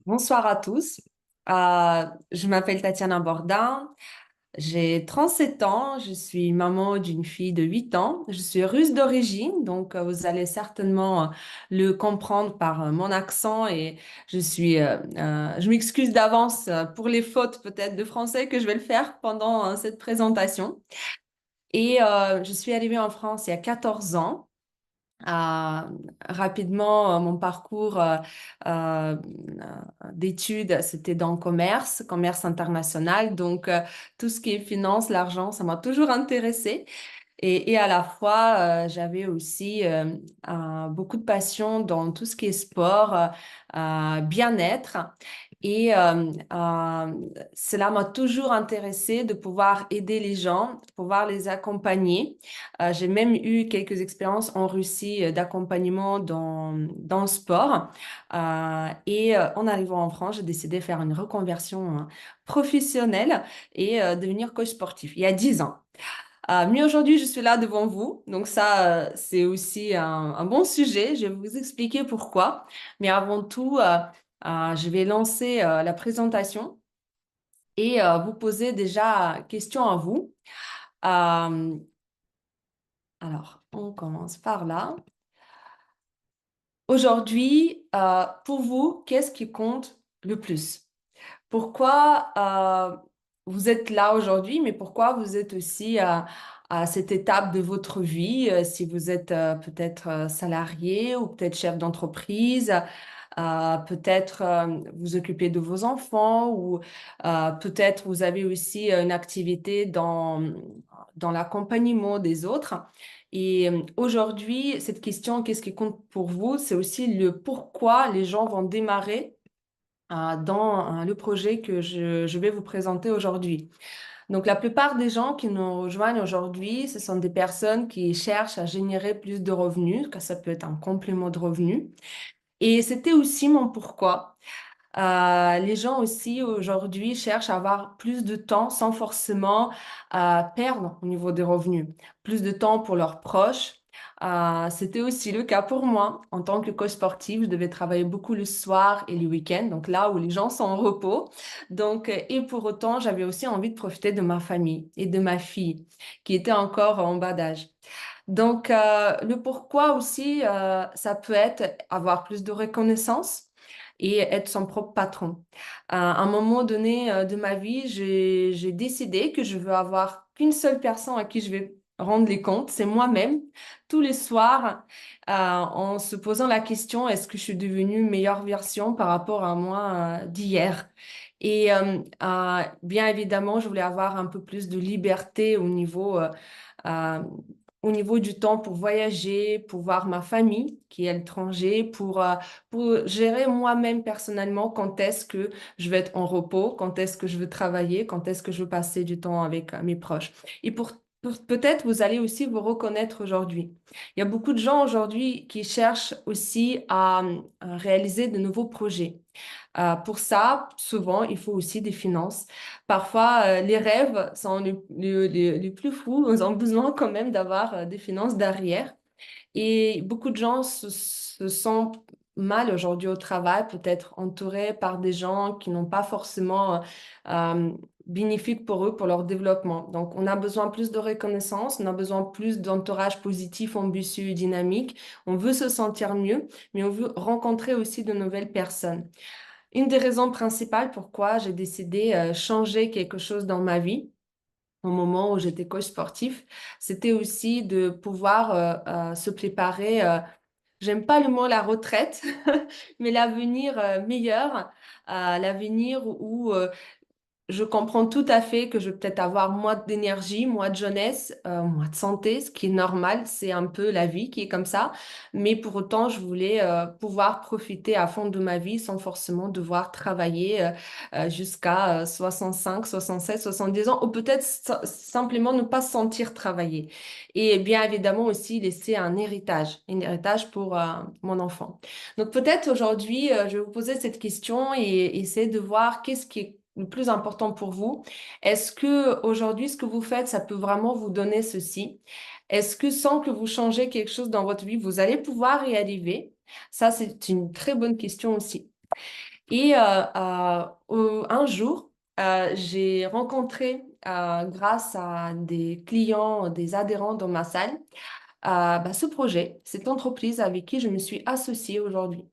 Bonsoir à tous. Je m'appelle Tatiana Bordin, j'ai 37 ans, je suis maman d'une fille de 8 ans. Je suis russe d'origine, donc vous allez certainement le comprendre par mon accent et je m'excuse d'avance pour les fautes peut-être de français que je vais le faire pendant cette présentation. Je suis arrivée en France il y a 14 ans. Euh, Rapidement, mon parcours d'études, c'était dans le commerce international. Donc, tout ce qui est finance, l'argent, ça m'a toujours intéressée. Et à la fois, j'avais aussi beaucoup de passion dans tout ce qui est sport, bien-être. Et cela m'a toujours intéressée de pouvoir aider les gens, de pouvoir les accompagner. J'ai même eu quelques expériences en Russie d'accompagnement dans le sport. En arrivant en France, j'ai décidé de faire une reconversion professionnelle et devenir coach sportif il y a 10 ans. Mais aujourd'hui, je suis là devant vous. Donc ça, c'est aussi un bon sujet. Je vais vous expliquer pourquoi. Mais avant tout, je vais lancer la présentation et vous poser déjà question à vous. Euh, alors, on commence par là. Aujourd'hui, pour vous, qu'est-ce qui compte le plus? Pourquoi vous êtes là aujourd'hui, mais pourquoi vous êtes aussi à cette étape de votre vie, si vous êtes peut-être salarié ou peut-être chef d'entreprise, peut-être vous occupez de vos enfants ou peut-être vous avez aussi une activité dans l'accompagnement des autres. Aujourd'hui, cette question, qu'est-ce qui compte pour vous? C'est aussi le pourquoi les gens vont démarrer dans le projet que je vais vous présenter aujourd'hui. Donc, la plupart des gens qui nous rejoignent aujourd'hui, ce sont des personnes qui cherchent à générer plus de revenus, que ça peut être un complément de revenus. Et c'était aussi mon pourquoi. Les gens aussi aujourd'hui cherchent à avoir plus de temps sans forcément perdre au niveau des revenus, plus de temps pour leurs proches. C'était aussi le cas pour moi. En tant que coach sportif, je devais travailler beaucoup le soir et le week-end, donc là où les gens sont en repos. Donc, et pour autant, j'avais aussi envie de profiter de ma famille et de ma fille qui était encore en bas d'âge. Donc, le pourquoi aussi, ça peut être avoir plus de reconnaissance et être son propre patron. À un moment donné de ma vie, j'ai décidé que je veux avoir qu'une seule personne à qui je vais rendre les comptes, c'est moi-même, tous les soirs, en se posant la question, est-ce que je suis devenue une meilleure version par rapport à moi d'hier? Bien évidemment, je voulais avoir un peu plus de liberté euh, au niveau du temps pour voyager, pour voir ma famille qui est à l'étranger, pour gérer moi-même personnellement quand est-ce que je vais être en repos, quand est-ce que je veux travailler, quand est-ce que je veux passer du temps avec mes proches. Et peut-être vous allez aussi vous reconnaître aujourd'hui. Il y a beaucoup de gens aujourd'hui qui cherchent aussi à réaliser de nouveaux projets. Pour ça, souvent, il faut aussi des finances. Parfois, les rêves sont les plus fous. Ils ont besoin quand même d'avoir des finances derrière. Et beaucoup de gens se sentent mal aujourd'hui au travail, peut-être entourés par des gens qui n'ont pas forcément euh, bénéfique pour eux, pour leur développement. Donc, on a besoin plus de reconnaissance, on a besoin plus d'entourage positif, ambitieux et dynamique. On veut se sentir mieux, mais on veut rencontrer aussi de nouvelles personnes. Une des raisons principales pourquoi j'ai décidé changer quelque chose dans ma vie au moment où j'étais coach sportif, c'était aussi de pouvoir se préparer. J'aime pas le mot la retraite, mais l'avenir meilleur, l'avenir où je comprends tout à fait que je vais peut-être avoir moins d'énergie, moins de jeunesse, moins de santé, ce qui est normal, c'est un peu la vie qui est comme ça. Mais pour autant, je voulais pouvoir profiter à fond de ma vie sans forcément devoir travailler jusqu'à 65, 67, 70 ans, ou peut-être simplement ne pas se sentir travailler. Et bien évidemment aussi laisser un héritage pour mon enfant. Donc peut-être aujourd'hui, je vais vous poser cette question et essayer de voir qu'est-ce qui est le plus important pour vous. Est-ce que aujourd'hui, ce que vous faites, ça peut vraiment vous donner ceci? Est-ce que sans que vous changez quelque chose dans votre vie, vous allez pouvoir y arriver? Ça, c'est une très bonne question aussi. Et un jour, j'ai rencontré, grâce à des clients, des adhérents dans ma salle, ce projet, cette entreprise avec qui je me suis associée aujourd'hui.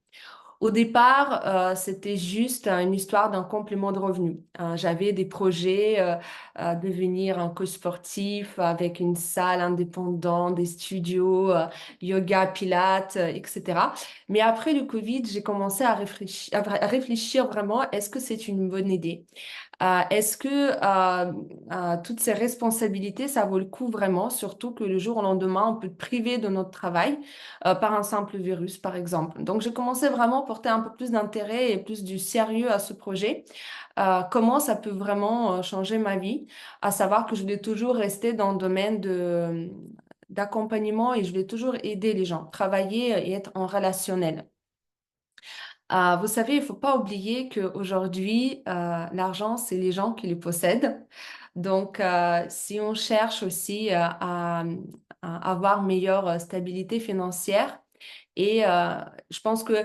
Au départ, c'était juste une histoire d'un complément de revenu. J'avais des projets, devenir un coach sportif avec une salle indépendante, des studios, yoga, pilates, etc. Mais après le Covid, j'ai commencé à réfléchir vraiment, est-ce que c'est une bonne idée? Est-ce que toutes ces responsabilités, ça vaut le coup vraiment, surtout que le jour au lendemain, on peut te priver de notre travail par un simple virus, par exemple. Donc, j'ai commencé vraiment à porter un peu plus d'intérêt et plus du sérieux à ce projet. Comment ça peut vraiment changer ma vie, à savoir que je voulais toujours rester dans le domaine d'accompagnement et je voulais toujours aider les gens, travailler et être en relationnel. Vous savez, il ne faut pas oublier qu'aujourd'hui, l'argent, c'est les gens qui le possèdent. Donc, si on cherche aussi à avoir meilleure stabilité financière, et je pense que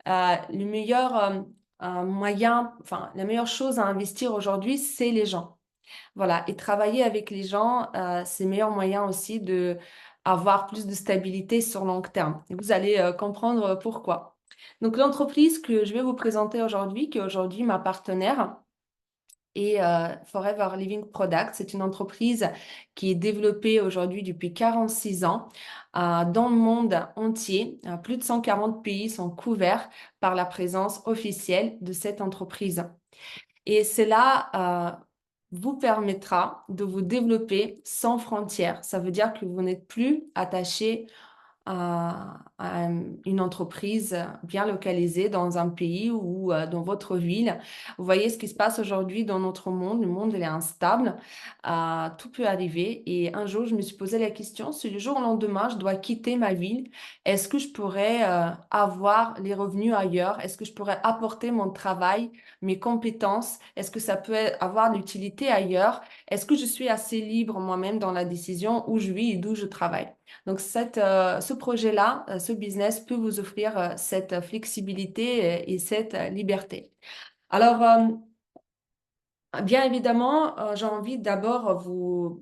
le meilleur moyen, enfin, la meilleure chose à investir aujourd'hui, c'est les gens. Voilà, et travailler avec les gens, c'est le meilleur moyen aussi de avoir plus de stabilité sur long terme. Et vous allez comprendre pourquoi. Donc, l'entreprise que je vais vous présenter aujourd'hui, qui est aujourd'hui ma partenaire, est Forever Living Product. C'est une entreprise qui est développée aujourd'hui depuis 46 ans dans le monde entier. Plus de 140 pays sont couverts par la présence officielle de cette entreprise. Et cela vous permettra de vous développer sans frontières. Ça veut dire que vous n'êtes plus attaché à une entreprise bien localisée dans un pays ou dans votre ville. Vous voyez ce qui se passe aujourd'hui dans notre monde. Le monde, il est instable. Tout peut arriver. Et un jour, je me suis posé la question, si le jour au lendemain, je dois quitter ma ville, est-ce que je pourrais avoir les revenus ailleurs? Est-ce que je pourrais apporter mon travail, mes compétences? Est-ce que ça peut avoir l'utilité ailleurs? Est-ce que je suis assez libre moi-même dans la décision où je vis et d'où je travaille? Donc, ce projet-là, ce business peut vous offrir cette flexibilité et cette liberté. Alors, bien évidemment, j'ai envie d'abord vous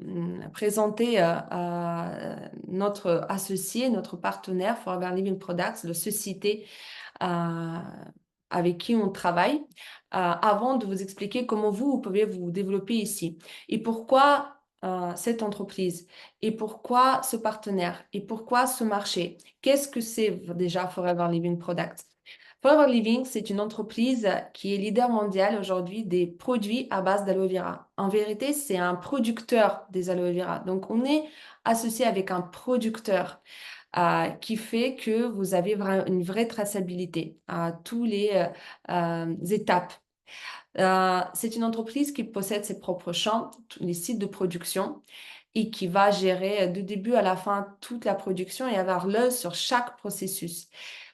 présenter notre associé, notre partenaire Forever Living Products, la société euh, avec qui on travaille, avant de vous expliquer comment vous pouvez vous développer ici. Et pourquoi cette entreprise? Et pourquoi ce partenaire? Et pourquoi ce marché? Qu'est-ce que c'est déjà Forever Living Products? Forever Living, c'est une entreprise qui est leader mondial aujourd'hui des produits à base d'aloe vera. En vérité, c'est un producteur des aloe vera. Donc, on est associé avec un producteur qui fait que vous avez une vraie traçabilité à tous les étapes. C'est une entreprise qui possède ses propres champs, tous les sites de production et qui va gérer du début à la fin toute la production et avoir l'œil sur chaque processus.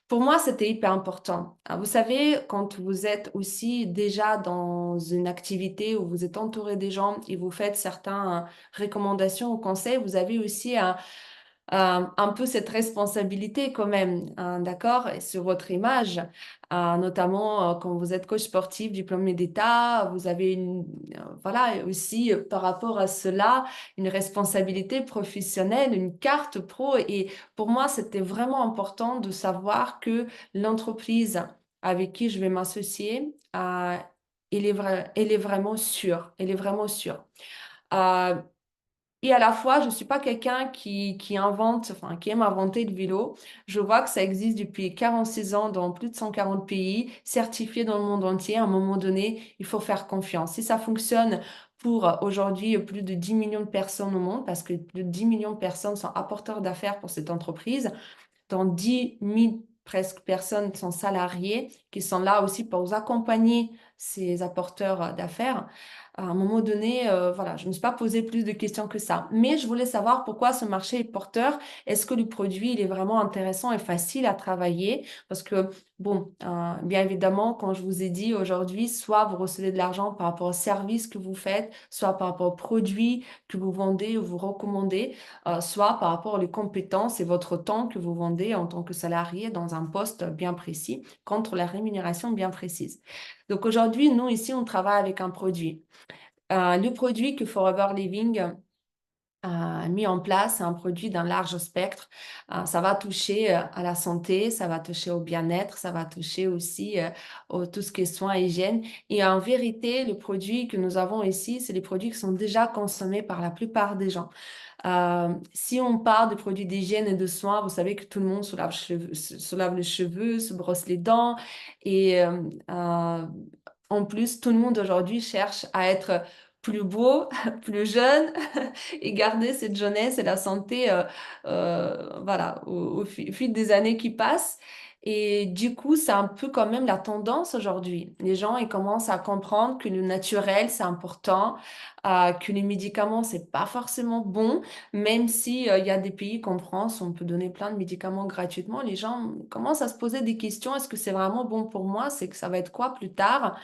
Pour moi, c'était hyper important. Vous savez, quand vous êtes aussi déjà dans une activité où vous êtes entouré des gens et vous faites certaines recommandations ou conseils, vous avez aussi un peu cette responsabilité quand même, hein, d'accord, et sur votre image, notamment quand vous êtes coach sportif, diplômé d'État, vous avez voilà, aussi par rapport à cela, une responsabilité professionnelle, une carte pro. Et pour moi, c'était vraiment important de savoir que l'entreprise avec qui je vais m'associer, elle est vraiment sûre, elle est vraiment sûre. Euh, et à la fois, je ne suis pas quelqu'un qui invente, enfin, qui aime inventer le vélo. Je vois que ça existe depuis 46 ans dans plus de 140 pays, certifié dans le monde entier. À un moment donné, il faut faire confiance. Si ça fonctionne pour aujourd'hui plus de 10 millions de personnes au monde, parce que plus de 10 millions de personnes sont apporteurs d'affaires pour cette entreprise, dans 10 000 presque personnes sont salariées, qui sont là aussi pour vous accompagner ces apporteurs d'affaires. À un moment donné, voilà, je ne me suis pas posé plus de questions que ça. Mais je voulais savoir pourquoi ce marché est porteur. Est-ce que le produit, il est vraiment intéressant et facile à travailler? Parce que, bon, bien évidemment, quand je vous ai dit aujourd'hui, soit vous recevez de l'argent par rapport au service que vous faites, soit par rapport aux produits que vous vendez ou vous recommandez, soit par rapport aux compétences et votre temps que vous vendez en tant que salarié dans un poste bien précis, contre la rémunération bien précise. Donc aujourd'hui, nous, ici, on travaille avec un produit. Le produit que Forever Living a mis en place, c'est un produit d'un large spectre. Ça va toucher à la santé, ça va toucher au bien-être, ça va toucher aussi tout ce qui est soins et hygiène. Et en vérité, le produit que nous avons ici, c'est des produits qui sont déjà consommés par la plupart des gens. Si on parle de produits d'hygiène et de soins, vous savez que tout le monde se lave les cheveux, se brosse les dents et en plus, tout le monde aujourd'hui cherche à être plus beau, plus jeune et garder cette jeunesse et la santé voilà, au fil des années qui passent. Et du coup, c'est un peu quand même la tendance aujourd'hui. Les gens, ils commencent à comprendre que le naturel, c'est important, que les médicaments, c'est pas forcément bon, même si il y a des pays comme France, on peut donner plein de médicaments gratuitement. Les gens commencent à se poser des questions. Est-ce que c'est vraiment bon pour moi? C'est que ça va être quoi plus tard?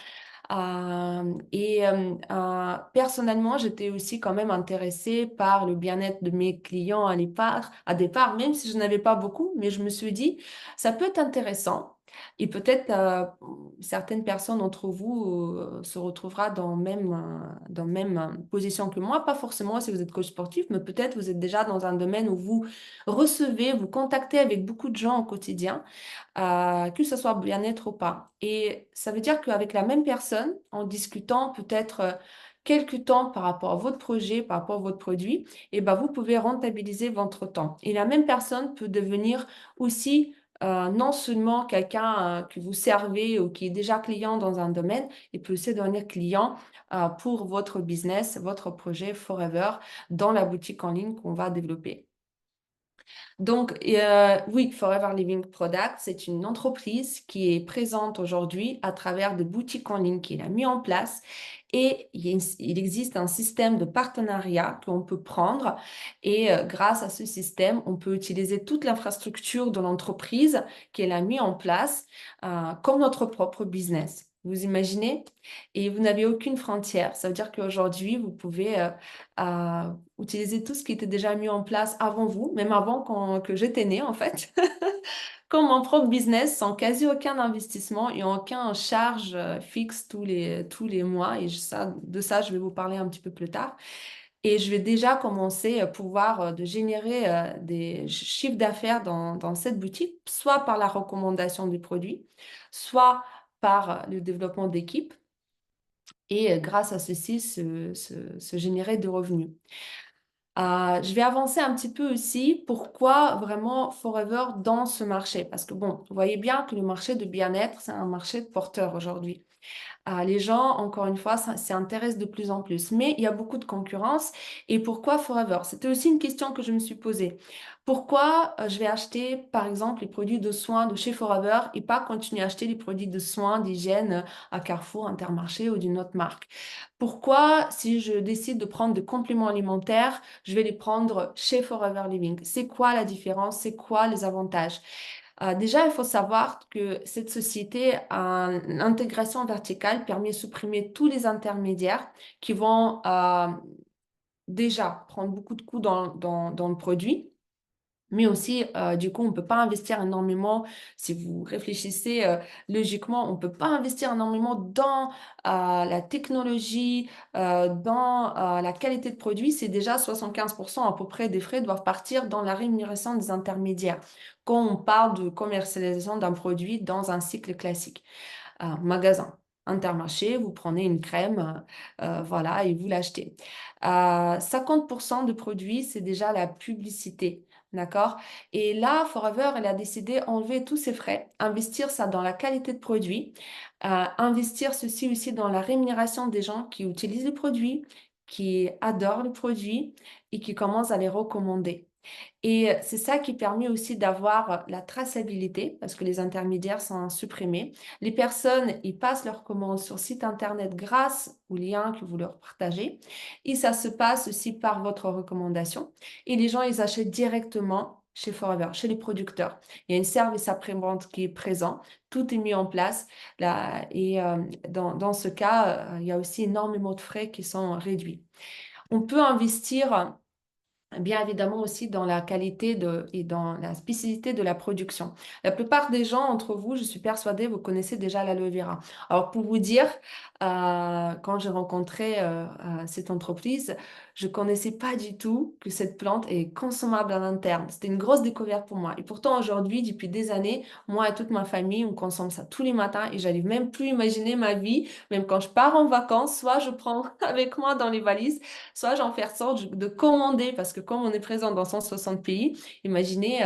Personnellement, j'étais aussi quand même intéressée par le bien-être de mes clients à départ, même si je n'avais pas beaucoup, mais je me suis dit, ça peut être intéressant. Et peut-être certaines personnes d'entre vous se retrouvera dans même position que moi, pas forcément si vous êtes coach sportif, mais peut-être vous êtes déjà dans un domaine où vous recevez, vous contactez avec beaucoup de gens au quotidien que ce soit bien-être ou pas. Et ça veut dire qu'avec la même personne, en discutant peut-être quelques temps par rapport à votre projet, par rapport à votre produit, et ben vous pouvez rentabiliser votre temps. Et la même personne peut devenir aussi non seulement quelqu'un que vous servez ou qui est déjà client dans un domaine, il peut aussi devenir client pour votre business, votre projet Forever dans la boutique en ligne qu'on va développer. Donc, oui, Forever Living Product, c'est une entreprise qui est présente aujourd'hui à travers des boutiques en ligne qu'il a mis en place. Et il existe un système de partenariat qu'on peut prendre. Et grâce à ce système, on peut utiliser toute l'infrastructure de l'entreprise qu'elle a mis en place comme notre propre business. Vous imaginez? Et vous n'avez aucune frontière. Ça veut dire qu'aujourd'hui, vous pouvez utiliser tout ce qui était déjà mis en place avant vous, même avant que j'étais née en fait, comme mon propre business sans quasi aucun investissement et aucun charge fixe tous les mois. Et de ça, je vais vous parler un petit peu plus tard. Et je vais déjà commencer à pouvoir de générer des chiffres d'affaires dans cette boutique, soit par la recommandation des produits, soit par le développement d'équipes et grâce à ceci, se générer de revenus. Je vais avancer un petit peu aussi. Pourquoi vraiment Forever dans ce marché? Parce que bon, vous voyez bien que le marché de bien-être, c'est un marché porteur aujourd'hui. Les gens, encore une fois, s'y intéressent de plus en plus. Mais il y a beaucoup de concurrence. Et pourquoi Forever? C'était aussi une question que je me suis posée. Pourquoi je vais acheter, par exemple, les produits de soins de chez Forever et pas continuer à acheter les produits de soins, d'hygiène à Carrefour, Intermarché ou d'une autre marque? Pourquoi, si je décide de prendre des compléments alimentaires, je vais les prendre chez Forever Living? C'est quoi la différence? C'est quoi les avantages? Déjà, il faut savoir que cette société a une intégration verticale permet de supprimer tous les intermédiaires qui vont déjà prendre beaucoup de coûts dans le produit. Mais aussi, du coup, on ne peut pas investir énormément. Si vous réfléchissez logiquement, on ne peut pas investir énormément dans la technologie, dans la qualité de produit. C'est déjà 75% à peu près des frais doivent partir dans la rémunération des intermédiaires quand on parle de commercialisation d'un produit dans un cycle classique. Magasin, Intermarché, vous prenez une crème, voilà, et vous l'achetez. 50% de produits, c'est déjà la publicité. D'accord? Et là, Forever, elle a décidé d'enlever tous ces frais, investir ça dans la qualité de produit, investir ceci aussi dans la rémunération des gens qui utilisent les produits, qui adorent le produit et qui commencent à les recommander. Et c'est ça qui permet aussi d'avoir la traçabilité, parce que les intermédiaires sont supprimés. Les personnes, ils passent leurs commandes sur site internet grâce au lien que vous leur partagez. Et ça se passe aussi par votre recommandation. Et les gens, ils achètent directement chez Forever, chez les producteurs. Il y a une service après-vente qui est présent. Tout est mis en place. Là, et dans ce cas, il y a aussi énormément de frais qui sont réduits. On peut investir bien évidemment aussi dans la qualité et dans la spécificité de la production. La plupart des gens entre vous, je suis persuadée, vous connaissez déjà l'aloe vera. Alors pour vous dire, quand j'ai rencontré cette entreprise, je connaissais pas du tout que cette plante est consommable en interne. C'était une grosse découverte pour moi. Et pourtant aujourd'hui, depuis des années, moi et toute ma famille, on consomme ça tous les matins et j'arrive même plus à imaginer ma vie, même quand je pars en vacances, soit je prends avec moi dans les valises soit j'en fais sorte de commander, parce que comme on est présent dans 160 pays, imaginez,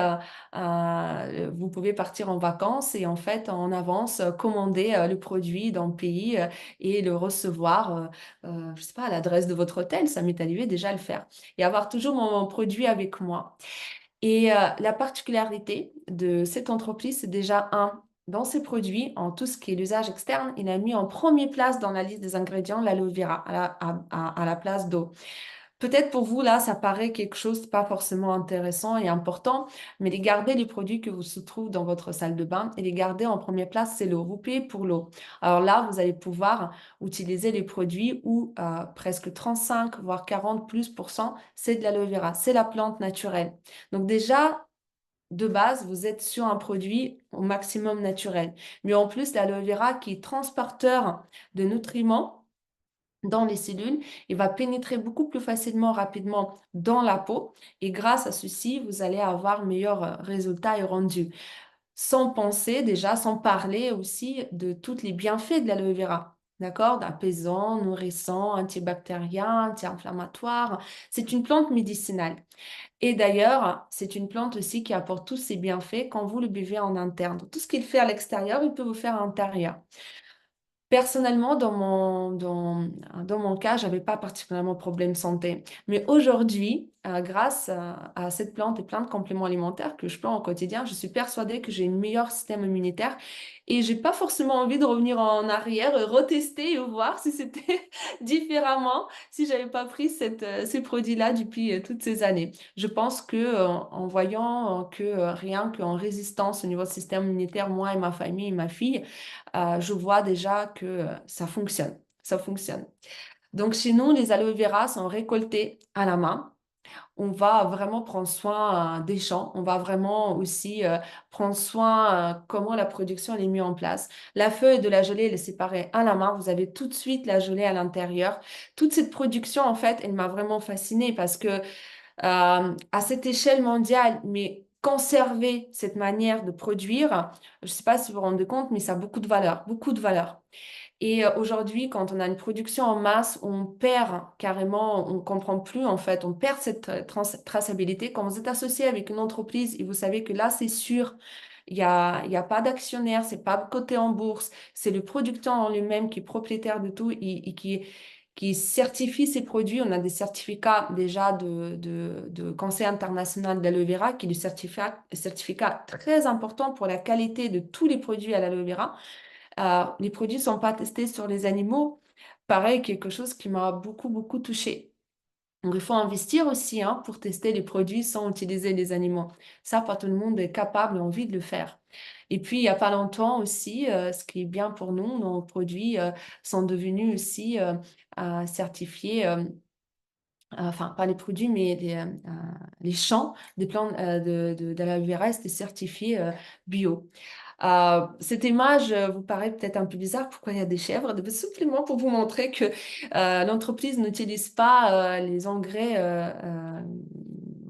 vous pouvez partir en vacances et en fait, en avance, commander le produit dans le pays et le recevoir, je sais pas, à l'adresse de votre hôtel, ça m'est arrivé déjà à le faire. Et avoir toujours mon produit avec moi. Et la particularité de cette entreprise, c'est déjà dans ses produits, en tout ce qui est l'usage externe, il a mis en première place dans la liste des ingrédients l'aloe vera à la place d'eau. Peut-être pour vous, là, ça paraît quelque chose de pas forcément intéressant et important, mais les garder les produits que vous se trouvent dans votre salle de bain et les garder en première place, c'est l'eau. Vous payez pour l'eau. Alors là, vous allez pouvoir utiliser les produits où presque 35, voire 40 plus pour cent, c'est de l'aloe vera, c'est la plante naturelle. Donc déjà, de base, vous êtes sur un produit au maximum naturel. Mais en plus, l'aloe vera qui est transporteur de nutriments, dans les cellules, il va pénétrer beaucoup plus facilement, rapidement dans la peau. Et grâce à ceci, vous allez avoir meilleurs résultats et rendus. Sans penser déjà, sans parler aussi de tous les bienfaits de l'aloe vera. D'accord? Apaisant, nourrissant, antibactérien, anti-inflammatoire. C'est une plante médicinale. Et d'ailleurs, c'est une plante aussi qui apporte tous ses bienfaits quand vous le buvez en interne. Tout ce qu'il fait à l'extérieur, il peut vous faire à l'intérieur. Personnellement, dans mon cas, j'avais pas particulièrement de problème de santé. Mais aujourd'hui, grâce à cette plante et plein de compléments alimentaires que je prends au quotidien, je suis persuadée que j'ai un meilleur système immunitaire et j'ai pas forcément envie de revenir en arrière, et retester et voir si c'était différemment si j'avais pas pris ces produits-là depuis toutes ces années. Je pense que en voyant que rien qu'en résistance au niveau du système immunitaire, moi et ma famille et ma fille, je vois déjà que ça fonctionne. Ça fonctionne. Donc, chez nous, les aloe vera sont récoltés à la main. On va vraiment prendre soin des champs. On va vraiment aussi prendre soin comment la production elle est mise en place. La feuille de la gelée, elle est séparée à la main. Vous avez tout de suite la gelée à l'intérieur. Toute cette production, en fait, elle m'a vraiment fascinée parce que à cette échelle mondiale, mais conserver cette manière de produire, je ne sais pas si vous vous rendez compte, mais ça a beaucoup de valeur, beaucoup de valeur. Et aujourd'hui, quand on a une production en masse, on perd carrément, on ne comprend plus en fait, on perd cette traçabilité. Quand vous êtes associé avec une entreprise et vous savez que là, c'est sûr, il y a pas d'actionnaire, c'est pas coté en bourse, c'est le producteur en lui-même qui est propriétaire de tout et qui certifie ses produits. On a des certificats déjà de Conseil international d'aloe vera, qui est le certificat très important pour la qualité de tous les produits à l'aloe vera. Les produits ne sont pas testés sur les animaux. Pareil, quelque chose qui m'a beaucoup, beaucoup touchée. Donc, il faut investir aussi hein, pour tester les produits sans utiliser les animaux. Ça, pas tout le monde est capable et envie de le faire. Et puis, il n'y a pas longtemps aussi, ce qui est bien pour nous, nos produits sont devenus aussi certifiés, enfin, pas les produits, mais les champs des plantes d'aloe vera, étaient certifiés bio. Cette image vous paraît peut-être un peu bizarre. Pourquoi il y a des chèvres? Simplement pour vous montrer que l'entreprise n'utilise pas les engrais.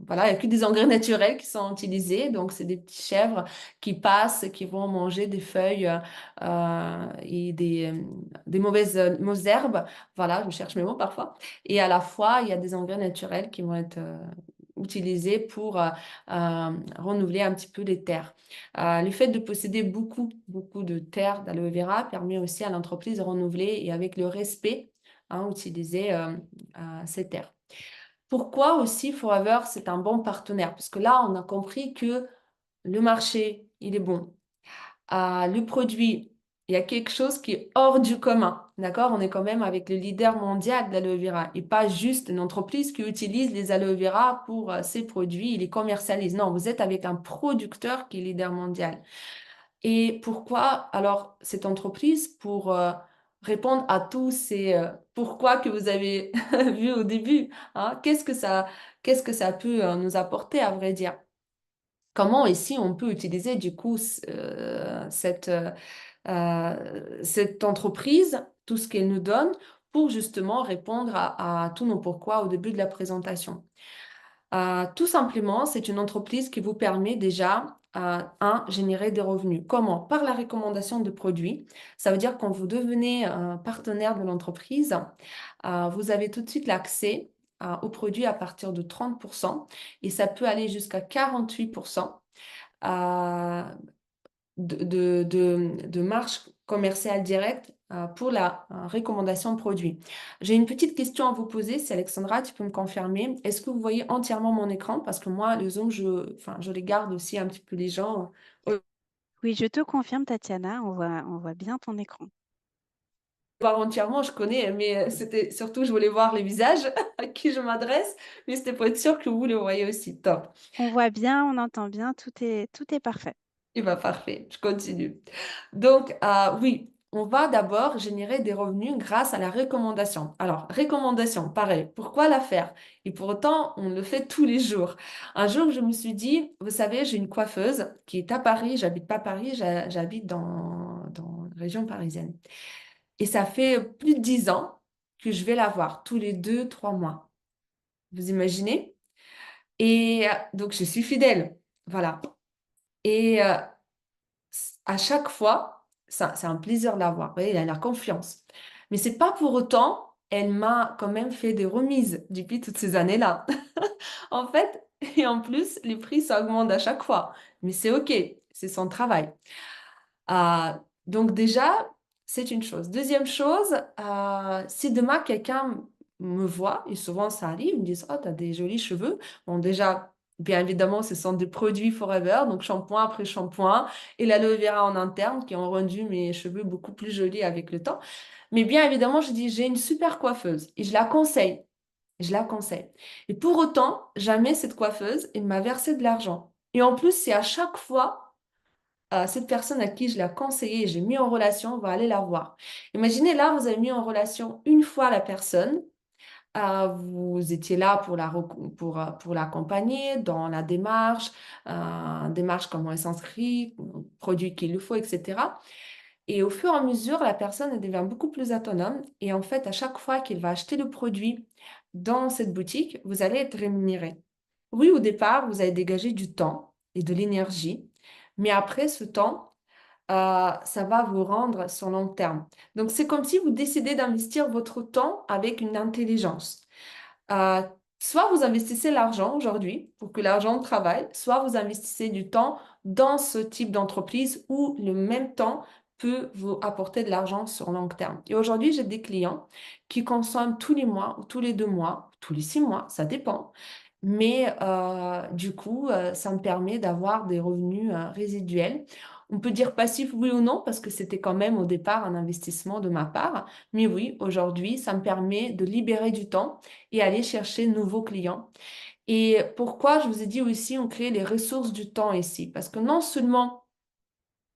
Voilà, il n'y a que des engrais naturels qui sont utilisés. Donc, c'est des petites chèvres qui passent, qui vont manger des feuilles et des mauvaises herbes. Voilà, je cherche mes mots parfois. Et à la fois, il y a des engrais naturels qui vont être utilisés pour renouveler un petit peu les terres. Le fait de posséder beaucoup, beaucoup de terres d'aloe vera permet aussi à l'entreprise de renouveler et avec le respect, hein, utiliser ces terres. Pourquoi aussi Forever, c'est un bon partenaire? Parce que là, on a compris que le marché, il est bon. Le produit, il y a quelque chose qui est hors du commun. D'accord? On est quand même avec le leader mondial de l'aloe vera et pas juste une entreprise qui utilise les aloe vera pour ses produits et les commercialise. Non, vous êtes avec un producteur qui est leader mondial. Et pourquoi alors cette entreprise? Pour répondre à tous ces pourquoi que vous avez vu au début, hein? Qu'est-ce que ça peut nous apporter, à vrai dire? Comment ici on peut utiliser du coup cette entreprise, tout ce qu'elle nous donne, pour justement répondre à tous nos pourquoi au début de la présentation. Tout simplement, c'est une entreprise qui vous permet déjà, générer des revenus. Comment? Par la recommandation de produits. Ça veut dire quand vous devenez un partenaire de l'entreprise, vous avez tout de suite l'accès aux produits à partir de 30% et ça peut aller jusqu'à 48% euh, de marge commerciale directe pour la recommandation de produits. J'ai une petite question à vous poser, si Alexandra, tu peux me confirmer. Est-ce que vous voyez entièrement mon écran? Parce que moi, le Zoom, enfin, je les garde aussi un petit peu les gens. Oui, je te confirme, Tatiana, on voit bien ton écran. Voir entièrement, je connais, mais c'était surtout, je voulais voir les visages à qui je m'adresse, mais c'était pour être sûr que vous le voyez aussi. Top. On voit bien, on entend bien, tout est parfait. Eh bien, parfait, je continue. Donc, oui, on va d'abord générer des revenus grâce à la recommandation. Alors, recommandation, pareil, pourquoi la faire? Et pour autant, on le fait tous les jours. Un jour, je me suis dit, vous savez, j'ai une coiffeuse qui est à Paris, j'habite pas Paris, j'habite dans la région parisienne. Et ça fait plus de 10 ans que je vais la voir tous les 2, 3 mois. Vous imaginez? Et donc, je suis fidèle. Voilà. Et à chaque fois, ça, c'est un plaisir de la voir. Vous voyez, elle a la confiance. Mais c'est pas pour autant, elle m'a quand même fait des remises depuis toutes ces années-là. En fait, et en plus, les prix, ça augmente à chaque fois. Mais c'est OK, c'est son travail. Donc déjà, c'est une chose. Deuxième chose, si demain quelqu'un me voit, et souvent ça arrive, ils me disent, oh, tu as des jolis cheveux. Bon, déjà, bien évidemment, ce sont des produits Forever, donc shampoing après shampoing, et l'aloe vera en interne qui ont rendu mes cheveux beaucoup plus jolis avec le temps. Mais bien évidemment, je dis, j'ai une super coiffeuse et je la conseille. Je la conseille. Et pour autant, jamais cette coiffeuse, elle m'a versé de l'argent. Et en plus, c'est à chaque fois cette personne à qui je l'ai conseillé, j'ai mis en relation, va aller la voir. Imaginez là, vous avez mis en relation une fois la personne, vous étiez là pour pour l'accompagner dans la démarche comment elle s'inscrit, produit qu'il lui faut, etc. Et au fur et à mesure, la personne elle devient beaucoup plus autonome. Et en fait, à chaque fois qu'il va acheter le produit dans cette boutique, vous allez être rémunéré. Oui, au départ, vous allez dégager du temps et de l'énergie, mais après ce temps, ça va vous rendre sur long terme. Donc, c'est comme si vous décidez d'investir votre temps avec une intelligence. Euh, Soit vous investissez l'argent aujourd'hui pour que l'argent travaille, soit vous investissez du temps dans ce type d'entreprise où le même temps peut vous apporter de l'argent sur long terme. Et aujourd'hui, j'ai des clients qui consomment tous les mois ou tous les 2 mois, tous les 6 mois, ça dépend. Mais du coup, ça me permet d'avoir des revenus résiduels. On peut dire passif, oui ou non, parce que c'était quand même au départ un investissement de ma part. Mais oui, aujourd'hui, ça me permet de libérer du temps et aller chercher de nouveaux clients. Et pourquoi je vous ai dit aussi, on crée les ressources du temps ici? Parce que non seulement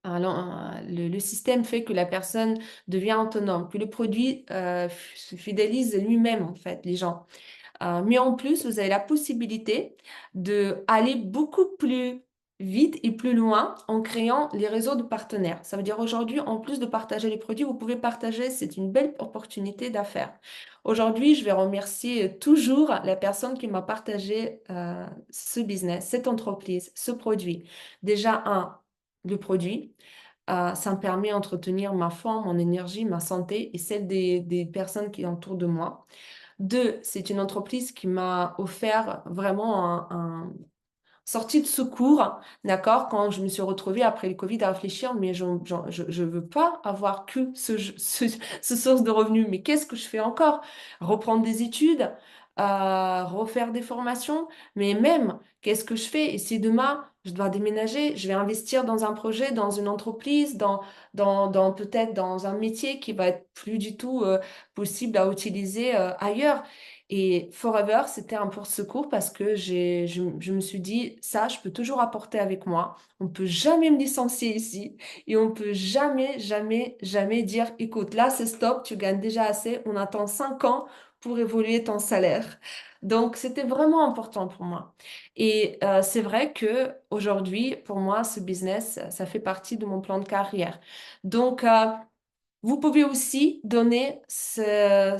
le système fait que la personne devient autonome, que le produit se fidélise lui-même, en fait, les gens. Mais en plus, vous avez la possibilité de aller beaucoup plus vite et plus loin en créant les réseaux de partenaires. Ça veut dire aujourd'hui, en plus de partager les produits, vous pouvez partager, c'est une belle opportunité d'affaires. Aujourd'hui, je vais remercier toujours la personne qui m'a partagé ce business, cette entreprise, ce produit. Déjà, le produit. Ça me permet d'entretenir ma forme, mon énergie, ma santé et celle des personnes qui entourent de moi. Deux, c'est une entreprise qui m'a offert vraiment sortie de secours, d'accord, quand je me suis retrouvée après le Covid à réfléchir, mais je veux pas avoir que ce source de revenus, mais qu'est-ce que je fais encore? Reprendre des études, refaire des formations, mais même, qu'est-ce que je fais? Et si demain, je dois déménager, je vais investir dans un projet, dans une entreprise, peut-être dans un métier qui va être plus du tout possible à utiliser ailleurs. Et Forever, c'était un porte-secours parce que je me suis dit, ça, je peux toujours apporter avec moi. On peut jamais me licencier ici et on peut jamais, jamais, jamais dire, écoute, là, c'est stop, tu gagnes déjà assez, on attend 5 ans pour évoluer ton salaire. Donc, c'était vraiment important pour moi. Et c'est vrai que aujourd'hui, pour moi, ce business, ça fait partie de mon plan de carrière. Donc, vous pouvez aussi donner ça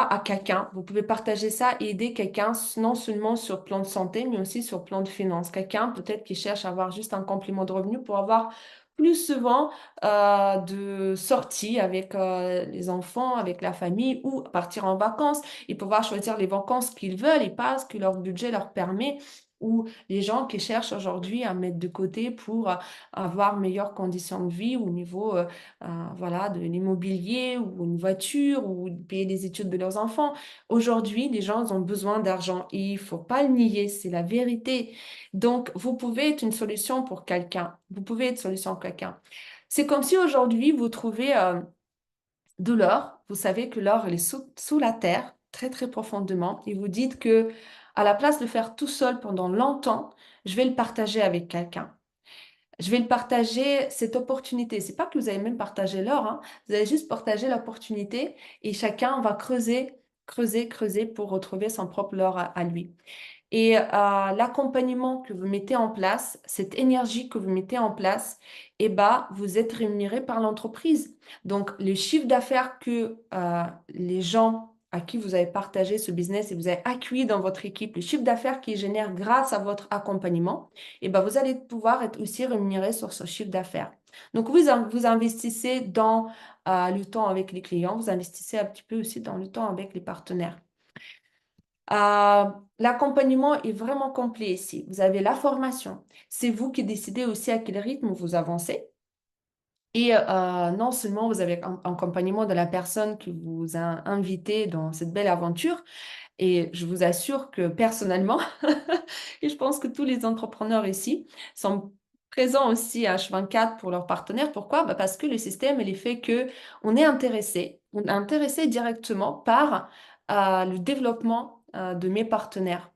à quelqu'un. Vous pouvez partager ça et aider quelqu'un, non seulement sur le plan de santé, mais aussi sur le plan de finance. Quelqu'un peut-être qui cherche à avoir juste un complément de revenu pour avoir plus souvent de sorties avec les enfants, avec la famille ou partir en vacances et pouvoir choisir les vacances qu'ils veulent et pas ce que leur budget leur permet. Ou les gens qui cherchent aujourd'hui à mettre de côté pour avoir meilleures conditions de vie au niveau voilà, de l'immobilier ou une voiture ou de payer les études de leurs enfants. Aujourd'hui, les gens ont besoin d'argent et il faut pas le nier, c'est la vérité. Donc, vous pouvez être une solution pour quelqu'un. Vous pouvez être une solution pour quelqu'un. C'est comme si aujourd'hui, vous trouvez de l'or. Vous savez que l'or, il est sous la terre, très, très profondément. Et vous dites que à la place de faire tout seul pendant longtemps, je vais le partager avec quelqu'un. Je vais le partager, cette opportunité. C'est pas que vous allez même partager l'or, hein. Vous allez juste partager l'opportunité et chacun va creuser, creuser, creuser pour retrouver son propre or à lui. Et l'accompagnement que vous mettez en place, cette énergie que vous mettez en place, eh ben, vous êtes rémunéré par l'entreprise. Donc, le chiffre d'affaires que les gens à qui vous avez partagé ce business et vous avez accueilli dans votre équipe, le chiffre d'affaires qui génère grâce à votre accompagnement, eh ben, vous allez pouvoir être aussi rémunéré sur ce chiffre d'affaires. Donc, vous investissez dans le temps avec les clients, vous investissez un petit peu aussi dans le temps avec les partenaires. Euh, L'accompagnement est vraiment complet ici. Vous avez la formation. C'est vous qui décidez aussi à quel rythme vous avancez. Et non seulement vous avez un accompagnement de la personne qui vous a invité dans cette belle aventure, et je vous assure que personnellement, et je pense que tous les entrepreneurs ici sont présents aussi à H24 pour leurs partenaires. Pourquoi? Bah, parce que le système, il est fait que on est intéressé directement par le développement de mes partenaires.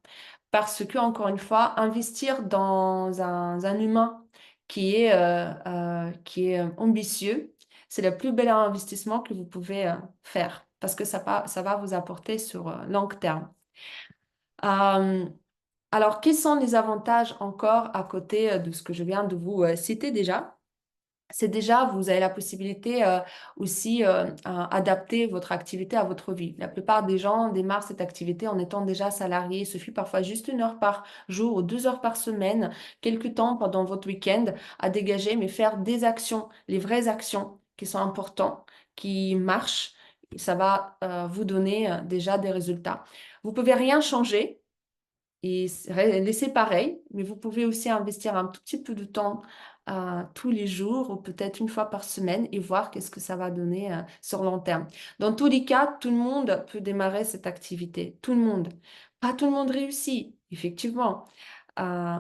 Parce que, encore une fois, investir dans un humain qui est ambitieux, c'est le plus bel investissement que vous pouvez faire parce que ça va vous apporter sur long terme. Euh, alors, quels sont les avantages encore à côté de ce que je viens de vous citer déjà? C'est déjà, vous avez la possibilité aussi à adapter votre activité à votre vie. La plupart des gens démarrent cette activité en étant déjà salariés. Il suffit parfois juste 1 heure par jour ou 2 heures par semaine, quelque temps pendant votre week-end à dégager, mais faire des actions, les vraies actions qui sont importantes, qui marchent. Ça va vous donner déjà des résultats. Vous pouvez rien changer et laisser pareil, mais vous pouvez aussi investir un tout petit peu de temps tous les jours ou peut-être une fois par semaine et voir qu'est-ce que ça va donner sur long terme. Dans tous les cas, tout le monde peut démarrer cette activité. Tout le monde. Pas tout le monde réussit, effectivement. Euh,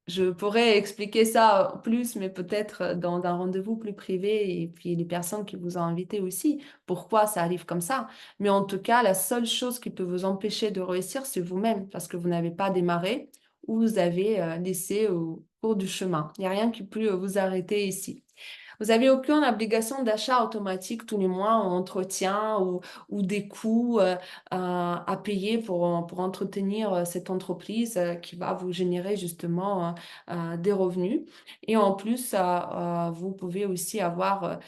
je pourrais expliquer ça plus, mais peut-être dans un rendez-vous plus privé et puis les personnes qui vous ont invité aussi, pourquoi ça arrive comme ça. Mais en tout cas, la seule chose qui peut vous empêcher de réussir, c'est vous-même, parce que vous n'avez pas démarré ou vous avez laissé au cours du chemin. Il n'y a rien qui peut vous arrêter ici. Vous n'avez aucune obligation d'achat automatique tous les mois en entretien ou des coûts à payer pour entretenir cette entreprise qui va vous générer justement des revenus. Et en plus, vous pouvez aussi avoir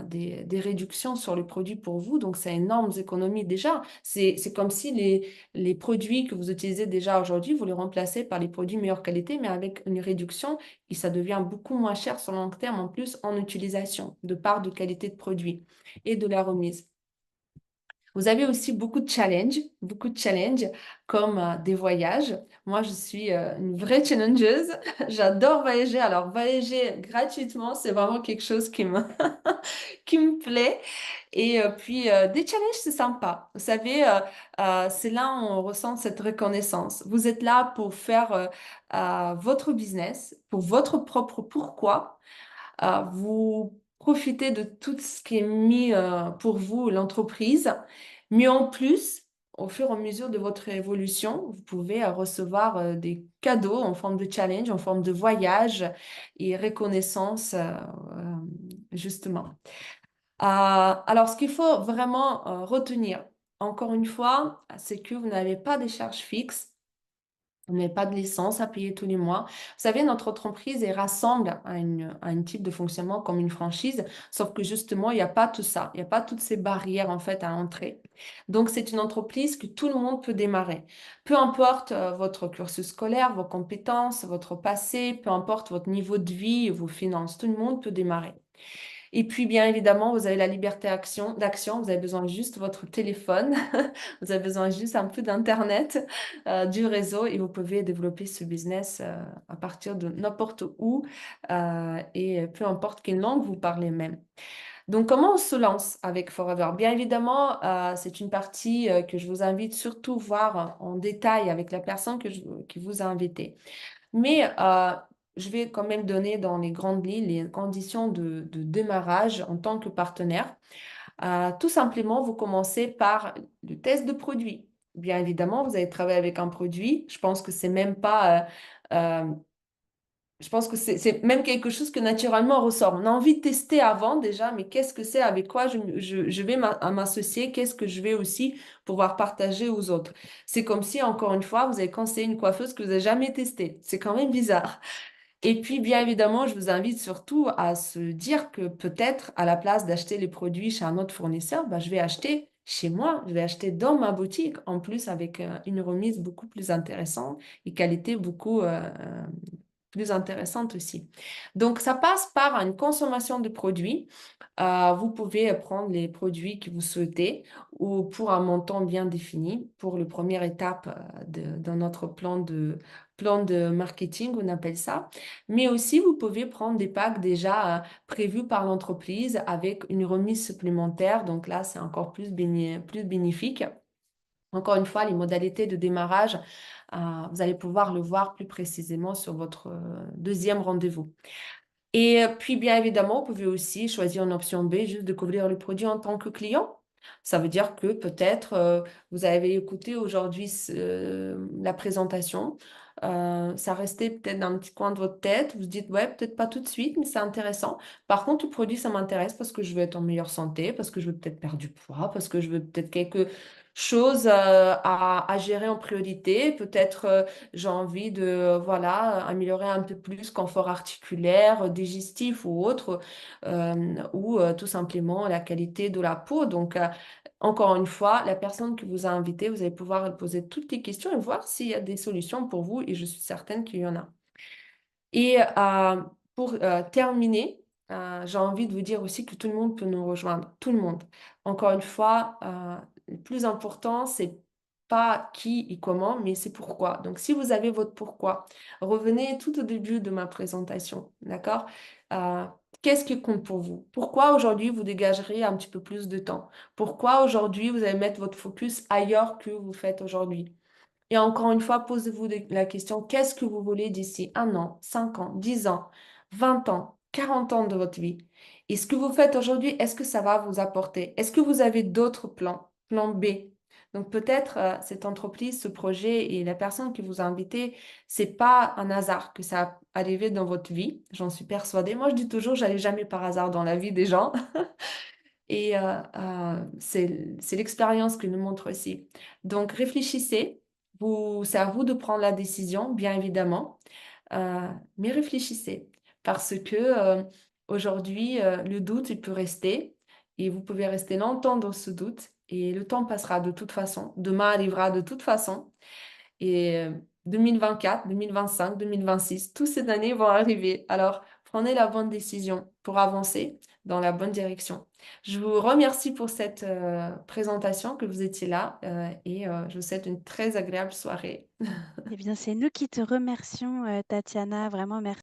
des réductions sur les produits pour vous. Donc, c'est énormes économies déjà. C'est comme si les produits que vous utilisez déjà aujourd'hui, vous les remplacez par les produits meilleure qualité, mais avec une réduction et ça devient beaucoup moins cher sur le long terme en plus en utilisation, de part de qualité de produit et de la remise. Vous avez aussi beaucoup de challenges comme des voyages. Moi, je suis une vraie challengeuse. J'adore voyager. Alors, voyager gratuitement, c'est vraiment quelque chose qui me, qui me plaît. Et puis, des challenges, c'est sympa. Vous savez, c'est là où on ressent cette reconnaissance. Vous êtes là pour faire votre business, pour votre propre pourquoi. Vous profitez de tout ce qui est mis pour vous, l'entreprise. Mais en plus, au fur et à mesure de votre évolution, vous pouvez recevoir des cadeaux en forme de challenge, en forme de voyage et reconnaissance, justement. Alors, ce qu'il faut vraiment retenir, encore une fois, c'est que vous n'avez pas de charges fixes. Vous n'avez pas de licence à payer tous les mois. Vous savez, notre entreprise, elle rassemble à un type de fonctionnement comme une franchise, sauf que justement, il n'y a pas tout ça. Il n'y a pas toutes ces barrières, en fait, à entrer. Donc, c'est une entreprise que tout le monde peut démarrer. Peu importe votre cursus scolaire, vos compétences, votre passé, peu importe votre niveau de vie, vos finances, tout le monde peut démarrer. Et puis, bien évidemment, vous avez la liberté d'action. Vous avez besoin juste de votre téléphone. Vous avez besoin juste un peu d'Internet, du réseau et vous pouvez développer ce business à partir de n'importe où et peu importe quelle langue vous parlez même. Donc, comment on se lance avec Forever? Bien évidemment, c'est une partie que je vous invite surtout voir en détail avec la personne qui vous a invité. Mais je vais quand même donner dans les grandes lignes les conditions de démarrage en tant que partenaire. Tout simplement, vous commencez par le test de produit. Bien évidemment, vous allez travailler avec un produit. Je pense que c'est même pas, je pense que c'est même quelque chose que naturellement ressort. On a envie de tester avant déjà, mais qu'est-ce que c'est, avec quoi je vais m'associer, qu'est-ce que je vais aussi pouvoir partager aux autres. C'est comme si, encore une fois, vous avez conseillé une coiffeuse que vous n'avez jamais testée. C'est quand même bizarre. Et puis, bien évidemment, je vous invite surtout à se dire que peut-être, à la place d'acheter les produits chez un autre fournisseur, bah, je vais acheter chez moi, je vais acheter dans ma boutique, en plus avec une remise beaucoup plus intéressante et qualité beaucoup plus intéressante aussi. Donc, ça passe par une consommation de produits. Vous pouvez prendre les produits que vous souhaitez ou pour un montant bien défini. Pour la première étape dans notre plan de marketing, on appelle ça. Mais aussi, vous pouvez prendre des packs déjà prévus par l'entreprise avec une remise supplémentaire. Donc là, c'est encore plus bénéfique. Encore une fois, les modalités de démarrage, vous allez pouvoir le voir plus précisément sur votre deuxième rendez-vous. Et puis, bien évidemment, vous pouvez aussi choisir une option B, juste découvrir le produit en tant que client. Ça veut dire que peut-être vous avez écouté aujourd'hui la présentation. Ça restait peut-être dans un petit coin de votre tête. Vous vous dites, ouais, peut-être pas tout de suite, mais c'est intéressant. Par contre, le produit, ça m'intéresse parce que je veux être en meilleure santé, parce que je veux peut-être perdre du poids, parce que je veux peut-être quelque chose à gérer en priorité. Peut-être j'ai envie de, voilà, améliorer un peu plus confort articulaire, digestif ou autre, ou tout simplement la qualité de la peau. Donc, encore une fois, la personne qui vous a invité, vous allez pouvoir lui poser toutes les questions et voir s'il y a des solutions pour vous, et je suis certaine qu'il y en a. Et pour terminer, j'ai envie de vous dire aussi que tout le monde peut nous rejoindre, tout le monde. Encore une fois, le plus important, c'est pas qui et comment, mais c'est pourquoi. Donc, si vous avez votre pourquoi, revenez tout au début de ma présentation, d'accord? Euh, Qu'est-ce qui compte pour vous? Pourquoi aujourd'hui vous dégagerez un petit peu plus de temps? Pourquoi aujourd'hui vous allez mettre votre focus ailleurs que vous faites aujourd'hui? Et encore une fois, posez-vous la question, qu'est-ce que vous voulez d'ici 1 an, 5 ans, 10 ans, 20 ans, 40 ans de votre vie? Et ce que vous faites aujourd'hui, est-ce que ça va vous apporter? Est-ce que vous avez d'autres plans, plan B? Donc peut-être cette entreprise, ce projet et la personne qui vous a invité, c'est pas un hasard que ça a arrivé dans votre vie. J'en suis persuadée. Moi, je dis toujours, j'allais jamais par hasard dans la vie des gens. Et c'est l'expérience qui nous montre aussi. Donc, réfléchissez. C'est à vous de prendre la décision, bien évidemment. Mais réfléchissez. Parce que aujourd'hui, le doute, il peut rester. Et vous pouvez rester longtemps dans ce doute. Et le temps passera de toute façon. Demain arrivera de toute façon. Et 2024, 2025, 2026, toutes ces années vont arriver. Alors, prenez la bonne décision pour avancer dans la bonne direction. Je vous remercie pour cette présentation, que vous étiez là et je vous souhaite une très agréable soirée. Eh bien, c'est nous qui te remercions, Tatiana. Vraiment merci.